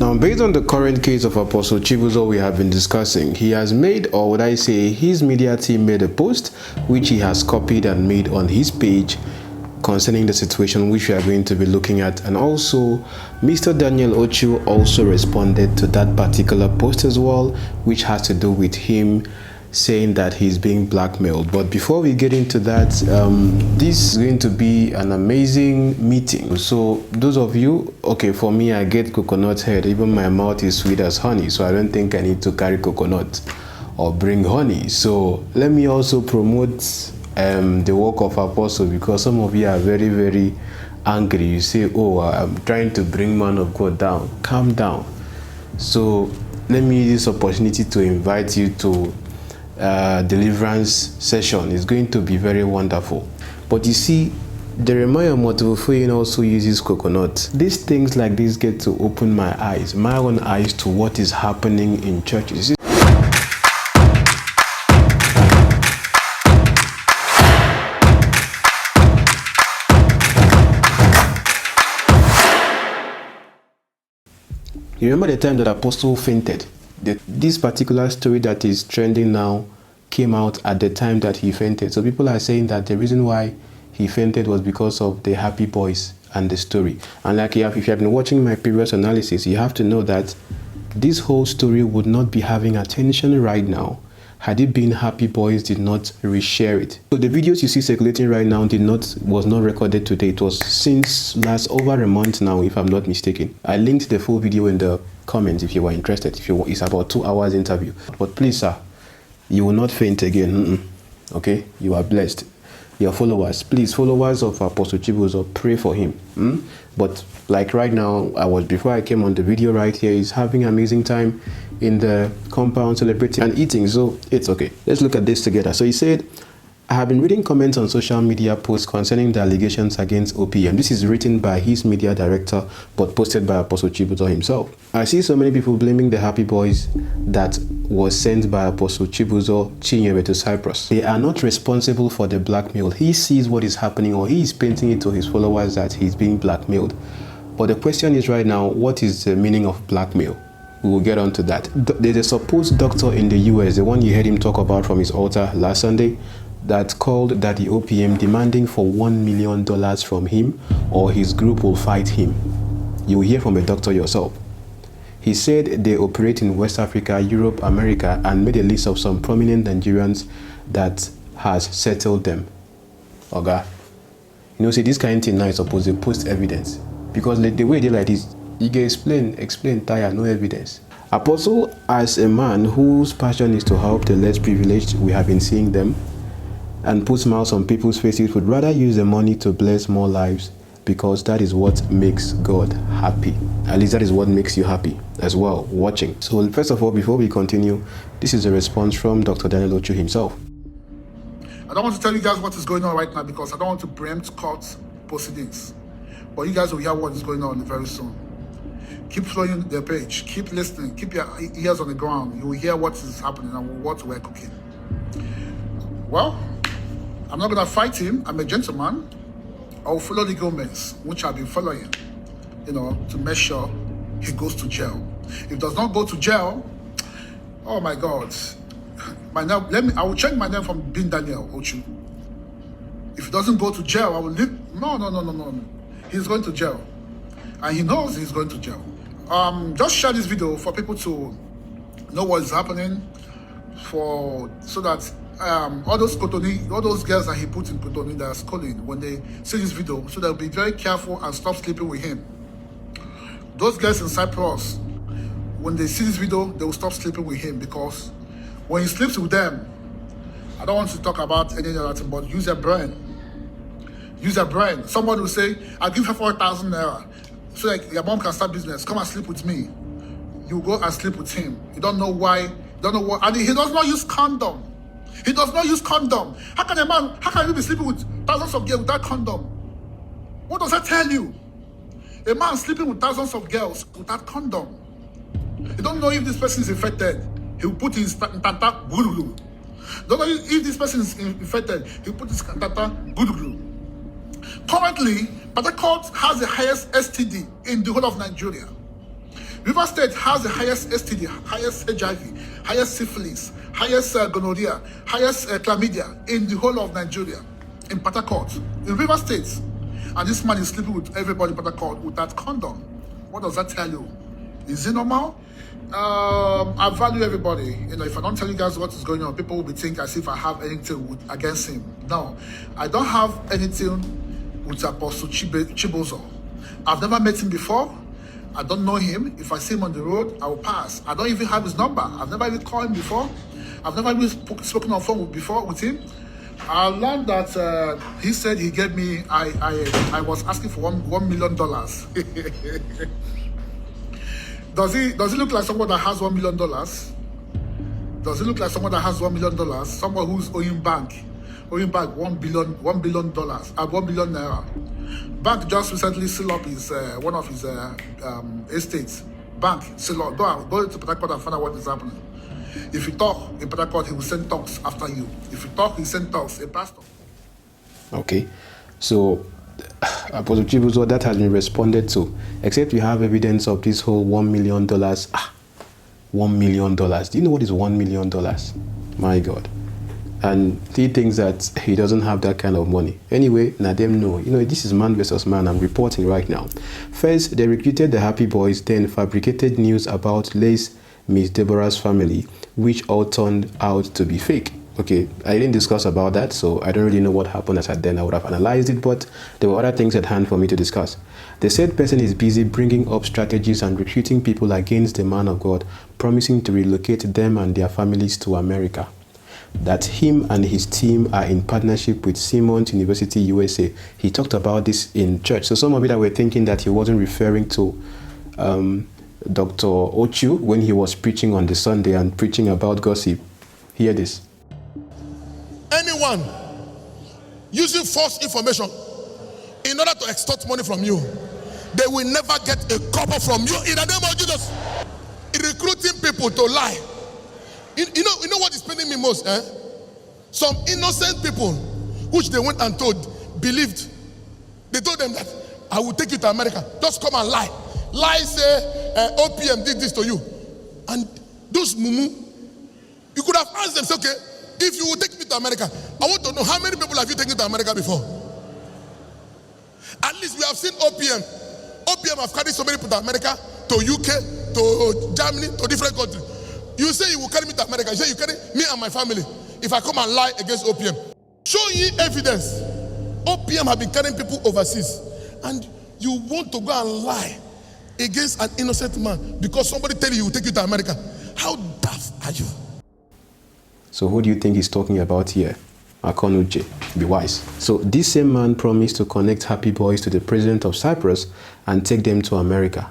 Now, based on the current case of Apostle Chibuzo we have been discussing, he has made, or would I say, his media team made a post which he has copied and made on his page concerning the situation which we are going to be looking at. And also, Mr. Daniel Ocho also responded to that particular post as well, which has to do with him saying that he's being blackmailed. But before we get into that, this is going to be an amazing meeting. So those of you, okay, for me, I get coconut head. Even my mouth is sweet as honey, so I don't think I need to carry coconut or bring honey. So let me also promote the work of Apostle, because some of you are very, very angry. You say, oh, I'm trying to bring man of God down. Calm down. So let me use this opportunity to invite you to deliverance session. Is going to be very wonderful. But you see, 𝐷𝙗𝐴 also uses coconut. These things like this get to open my own eyes to what is happening in churches. You remember the time that Apostle fainted? This particular story that is trending now came out at the time that he fainted. So people are saying that the reason why he fainted was because of the happy boys and the story. And like if you have been watching my previous analysis, you have to know that this whole story would not be having attention right now had it been Happy Boys did not reshare it. So the videos you see circulating right now was not recorded today. It was since over a month now, if I'm not mistaken. I linked the full video in the comments if you were interested. It's about 2 hours interview. But please, sir, you will not faint again. Okay, you are blessed. Your followers, please, followers of Apostle Chibuzo, pray for him. But like right now, before I came on the video right here, he's having an amazing time in the compound, celebrating and eating, so it's okay. Let's look at this together. So he said, I have been reading comments on social media posts concerning the allegations against OPM. This is written by his media director, but posted by Apostle Chibuzo himself. I see so many people blaming the Happy Boys that was sent by Apostle Chibuzo 𝐻𝐵 to Cyprus. They are not responsible for the blackmail. He sees what is happening, or he is painting it to his followers that he's being blackmailed. But the question is right now, what is the meaning of blackmail? We will get on to that. There's a supposed doctor in the US, the one you heard him talk about from his altar last Sunday, that called Daddy OPM demanding for $1 million from him, or his group will fight him. You will hear from a doctor yourself. He said they operate in West Africa, Europe, America, and made a list of some prominent Nigerians that has settled them. Okay? See, this kind of thing now is supposed to post evidence. Because the way they like this, you can explain, tire, no evidence. Apostle, as a man whose passion is to help the less privileged, we have been seeing them, and put smiles on people's faces, would rather use the money to bless more lives, because that is what makes God happy. At least that is what makes you happy as well, watching. So first of all, before we continue, this is a response from Dr. Daniel Ocho himself. I don't want to tell you guys what is going on right now because I don't want to preempt court proceedings. But you guys will hear what is going on very soon. Keep following their page, keep listening, keep your ears on the ground. You will hear what is happening and what we're cooking. Well, I'm not going to fight him. I'm a gentleman. I will follow the governments, which I've been following, to make sure he goes to jail. If he does not go to jail, oh my God, I will change my name from being Daniel Ocho. If he doesn't go to jail, I will leave. No. He's going to jail. And he knows he's going to jail. Just share this video for people to know what is happening, so that all those girls that he put in Cotonou that are schooling, when they see this video, so they'll be very careful and stop sleeping with him. Those girls in Cyprus, when they see this video, they will stop sleeping with him, because when he sleeps with them, I don't want to talk about any other thing, but use your brain. Use your brain. Someone will say, I'll give her 4,000 naira so that your mom can start business. Come and sleep with me. You go and sleep with him. You don't know why. Don't know what. And he does not use condom. He does not use condom. How can you be sleeping with thousands of girls without condom? What does that tell you? A man sleeping with thousands of girls without condom. You don't know if this person is infected. He'll put his tata gulu. Don't know if this person is infected. He'll put his tata gulu. Currently, Port Harcourt has the highest STD in the whole of Nigeria. River State has the highest STD, highest HIV, highest syphilis, highest gonorrhea, highest chlamydia in the whole of Nigeria, in Port Harcourt, in River State. And this man is sleeping with everybody in Port Harcourt without condom. What does that tell you? Is it normal? I value everybody. You know, if I don't tell you guys what is going on, people will be thinking as if I have anything against him. No, I don't have anything with Apostle 𝐲𝐨𝐻𝙗𝐵. I've never met him before. I don't know him. If I see him on the road, I will pass. I don't even have his number. I've never even called him before. I've never even spoken on phone before with him. I learned that he said he gave me, I was asking for $1 million. Does he look like someone that has $1 million? Does he look like someone that has $1 million? Someone who's owing back $1 billion, $1 billion, $1 billion naira. Bank just recently sealed up his one of his estates. Bank sealed up. Go to Port Harcourt and find out what is happening. If you talk in Port Harcourt, he will send talks after you. If you talk, he send talks. A pastor. Okay, so Apostle 𝐲𝐻𝐵, that has been responded to. Except we have evidence of this whole $1 million. $1 million. Do you know what is $1 million? My God. And he thinks that he doesn't have that kind of money. Anyway, now them know. You know, this is man versus man. I'm reporting right now. First, they recruited the Happy Boys, then fabricated news about Miss Deborah's family, which all turned out to be fake. Okay, I didn't discuss about that, so I don't really know what happened as at then. I would have analyzed it, but there were other things at hand for me to discuss. The said person is busy bringing up strategies and recruiting people against the man of God, promising to relocate them and their families to America. That him and his team are in partnership with 𝐷𝐶𝐿 University, USA. He talked about this in church. So some of you that were thinking that he wasn't referring to Dr. Ocho when he was preaching on the Sunday and preaching about gossip, hear this. Anyone using false information in order to extort money from you, they will never get a copper from you in the name of Jesus. Recruiting people to lie. You know what is paining me most? Some innocent people, which they went and told, believed. They told them that I will take you to America. Just come and lie. Lie, say OPM did this to you. And those mumu, you could have asked them, say, okay, if you will take me to America, I want to know how many people have you taken to America before? At least we have seen OPM. OPM have carried so many people to America, to UK, to Germany, to different countries. You say you will carry me to America. You say you carry me and my family. If I come and lie against OPM, show ye evidence. OPM have been carrying people overseas, and you want to go and lie against an innocent man because somebody tell you will take you to America. How daft are you? So who do you think he's talking about here? Uche, be wise. So this same man promised to connect Happy Boys to the president of Cyprus and take them to America.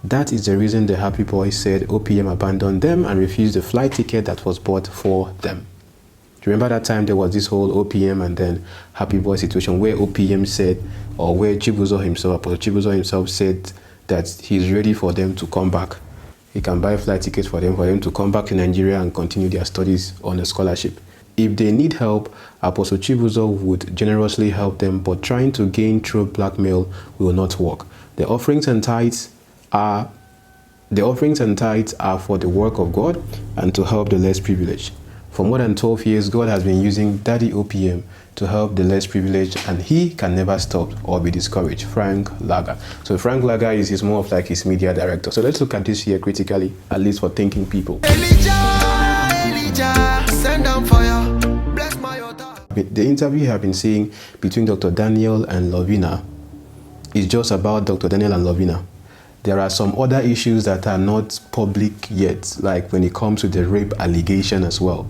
That is the reason the Happy Boys said OPM abandoned them and refused the flight ticket that was bought for them. Do you remember that time there was this whole OPM and then Happy Boy situation where OPM said, or where 𝐲𝐻𝐵 himself, Apostle 𝐲𝐻𝐵 himself said that he's ready for them to come back. He can buy flight tickets for them to come back to Nigeria and continue their studies on a scholarship. If they need help, Apostle 𝐲𝐻𝐵 would generously help them, but trying to gain through blackmail will not work. The offerings and tithes are for the work of God and to help the less privileged. For more than 12 years, God has been using Daddy OPM to help the less privileged, and he can never stop or be discouraged. Frank Lager. So Frank Lager is more of like his media director. So let's look at this here critically, at least for thinking people. Elijah, send down fire. Bless my order. The interview you have been seeing between Dr. Daniel and Lovina is just about Dr. Daniel and Lovina. There are some other issues that are not public yet, like when it comes to the rape allegation as well.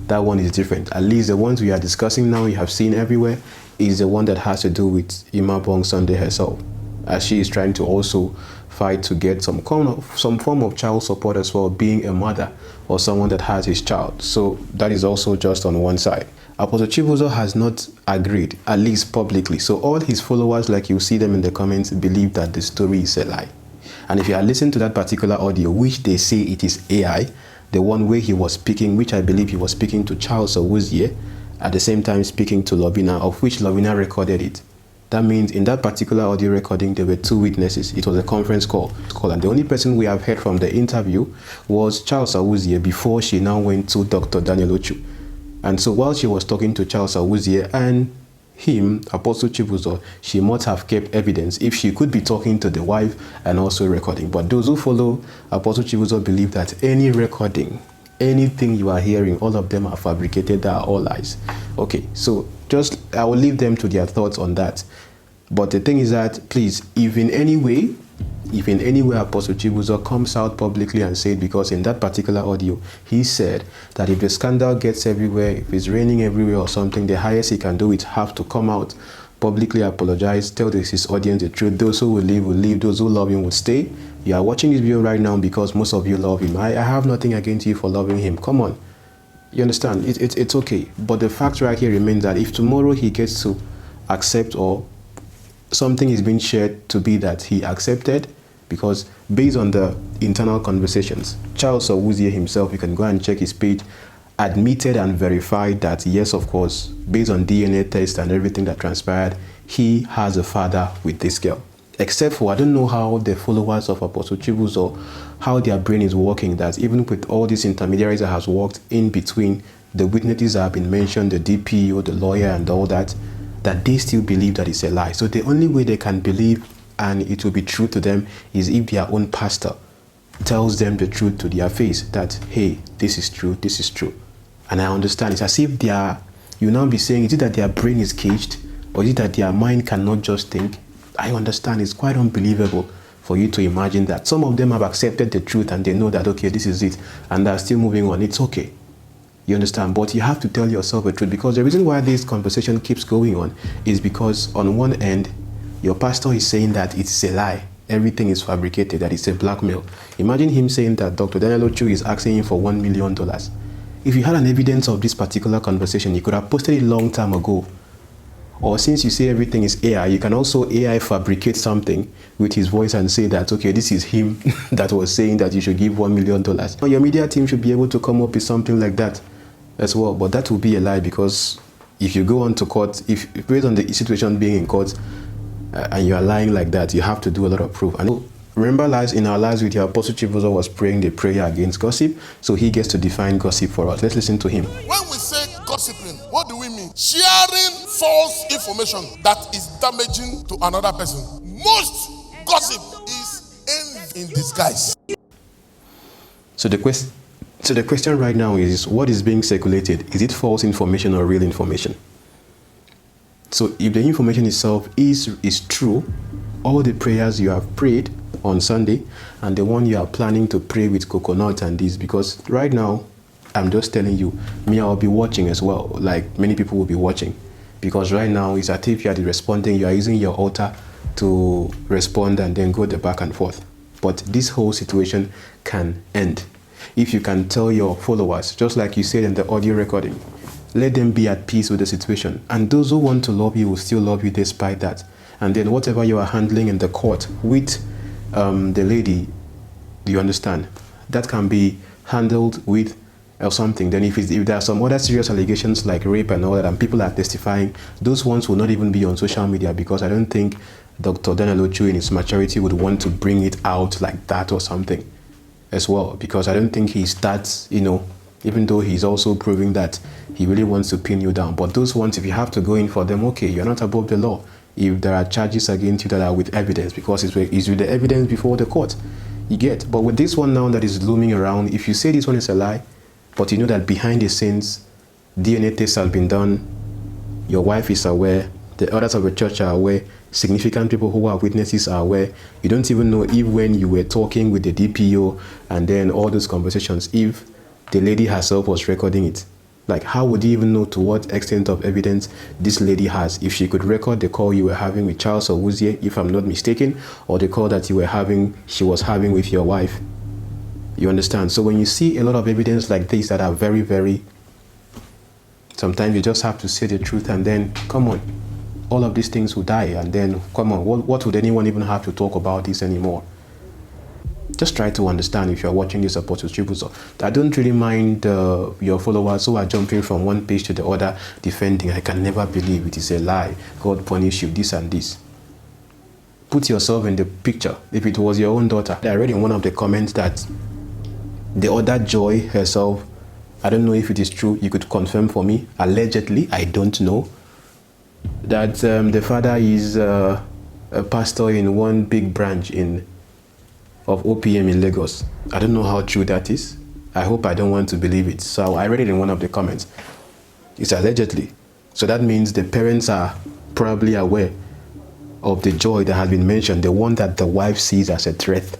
That one is different. At least the ones we are discussing now, you have seen everywhere, is the one that has to do with 𝐼𝐻𝐻𝐵 herself, as she is trying to also fight to get some form of child support as well, being a mother or someone that has his child. So that is also just on one side. Apostle 𝐲𝐻𝐵 has not agreed, at least publicly. So all his followers, like you see them in the comments, believe that the story is a lie. And if you are listening to that particular audio, which they say it is AI, the one where he was speaking, which I believe he was speaking to 𝐻𝐿 at the same time speaking to Lovina, of which Lovina recorded it. That means in that particular audio recording, there were 2 witnesses. It was a conference call. And the only person we have heard from the interview was 𝐲𝐨𝐴 before she now went to Dr. Daniel Ocho. And so while she was talking to 𝐲𝐨𝐴 and him, Apostle Chibuzo, she must have kept evidence if she could be talking to the wife and also recording. But those who follow Apostle Chibuzo believe that any recording, anything you are hearing, all of them are fabricated, they are all lies. Okay, so I will leave them to their thoughts on that. But the thing is that, please, if in any way Apostle Chibuzo comes out publicly and said, because in that particular audio, he said that if the scandal gets everywhere, if it's raining everywhere or something, the highest he can do is have to come out, publicly apologize, tell his audience the truth. Those who will leave, those who love him will stay. You are watching this video right now because most of you love him. I have nothing against you for loving him. Come on. You understand? It's okay. But the fact right here remains that if tomorrow he gets to accept, or something is being shared to be that he accepted, because based on the internal conversations, 𝐲𝐶 himself, you can go and check his page, admitted and verified that yes, of course, based on DNA test and everything that transpired, he has a father with this girl. Except for, I don't know how the followers of Apostle Chibuzo, how their brain is working, that even with all these intermediaries that has worked in between, the witnesses that have been mentioned, the DPO, the lawyer and all that, that they still believe that it's a lie. So the only way they can believe and it will be true to them is if their own pastor tells them the truth to their face, that, hey, this is true, this is true. And I understand, it's as if you now be saying, is it that their brain is caged, or is it that their mind cannot just think? I understand, it's quite unbelievable for you to imagine that. Some of them have accepted the truth and they know that, okay, this is it, and they're still moving on. It's okay. You understand? But you have to tell yourself the truth, because the reason why this conversation keeps going on is because on one end, your pastor is saying that it's a lie, everything is fabricated, that it's a blackmail. Imagine him saying that Dr. Daniel Ocho is asking him for $1 million. If you had an evidence of this particular conversation, you could have posted it a long time ago. Or since you say everything is AI, you can also AI fabricate something with his voice and say that, okay, this is him that was saying that you should give $1 million. Your media team should be able to come up with something like that as well. But that will be a lie, because if you go on to court, if based on the situation being in court, and you are lying like that, you have to do a lot of proof. And remember, in our last video, Apostle Chibuzo was praying the prayer against gossip, so he gets to define gossip for us. Let's listen to him. When we say gossiping, what do we mean? Sharing false information that is damaging to another person. Most gossip is envy in disguise. So the question right now is, what is being circulated? Is it false information or real information? So if the information itself is true, all the prayers you have prayed on Sunday and the one you are planning to pray with coconut and this, because right now, I'm just telling you, me, I'll be watching as well, like many people will be watching, because right now it's as if you are responding, you are using your altar to respond and then go the back and forth. But this whole situation can end if you can tell your followers, just like you said in the audio recording, let them be at peace with the situation. And those who want to love you will still love you despite that. And then whatever you are handling in the court with the lady, do you understand? That can be handled with or something. Then if there are some other serious allegations like rape and all that, and people are testifying, those ones will not even be on social media, because I don't think Dr. Daniel Ocho in his maturity would want to bring it out like that or something as well, because I don't think he starts, even though he's also proving that he really wants to pin you down. But those ones, if you have to go in for them, okay, you're not above the law. If there are charges against you that are with evidence, because it's with the evidence before the court, you get. But with this one now that is looming around, if you say this one is a lie, but you know that behind the scenes, DNA tests have been done, your wife is aware, the others of the church are aware, significant people who are witnesses are aware, you don't even know if when you were talking with the DPO and then all those conversations, if the lady herself was recording it. Like, how would you even know to what extent of evidence this lady has? If she could record the call you were having with 𝐲𝐶, if I'm not mistaken, or the call that she was having with your wife. You understand? So when you see a lot of evidence like this that are very, very, sometimes you just have to say the truth, and then, come on, all of these things will die, and then, come on, what would anyone even have to talk about this anymore? Just try to understand if you're watching this Apostle Chibuzo. I don't really mind your followers who are jumping from one page to the other, defending, I can never believe it is a lie, God punish you, this and this. Put yourself in the picture. If it was your own daughter. I read in one of the comments that the other Joy herself, I don't know if it is true, you could confirm for me, allegedly, I don't know, that the father is a pastor in one big branch of OPM in Lagos. I don't know how true that is. I hope I don't want to believe it. So I read it in one of the comments. It's allegedly. So that means the parents are probably aware of the Joy that has been mentioned, the one that the wife sees as a threat,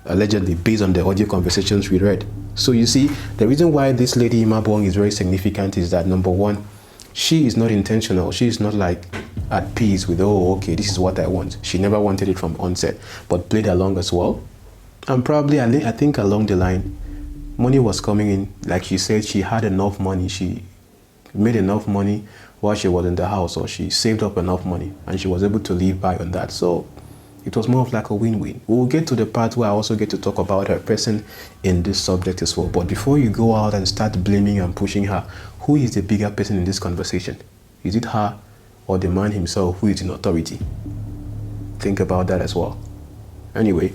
allegedly, based on the audio conversations we read. So you see, the reason why this lady 𝐼𝐻 is very significant is that, number one, she is not intentional. She is not like at peace with, oh, okay, this is what I want. She never wanted it from onset, but played along as well. And probably, I think along the line, money was coming in. Like she said, she had enough money. She made enough money while she was in the house, or she saved up enough money, and she was able to live by on that. So it was more of like a win-win. We'll get to the part where I also get to talk about her person in this subject as well. But before you go out and start blaming and pushing her, who is the bigger person in this conversation? Is it her or the man himself who is in authority? Think about that as well. Anyway,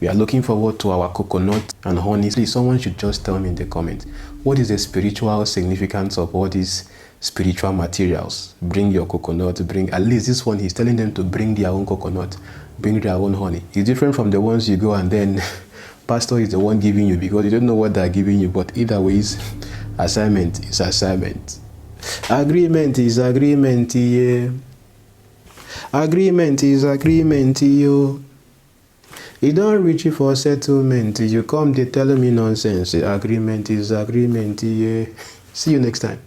we are looking forward to our coconut and honey. Please, someone should just tell me in the comments, what is the spiritual significance of all these spiritual materials? Bring your coconut, bring, at least this one, he's telling them to bring their own coconut, bring their own honey. It's different from the ones you go and then pastor is the one giving you, because you don't know what they're giving you. But either ways, assignment is assignment. Agreement is agreement, yeah. Agreement is agreement, yo. You don't reach you for settlement. You come, they tell me nonsense. Agreement is agreement, yeah. See you next time.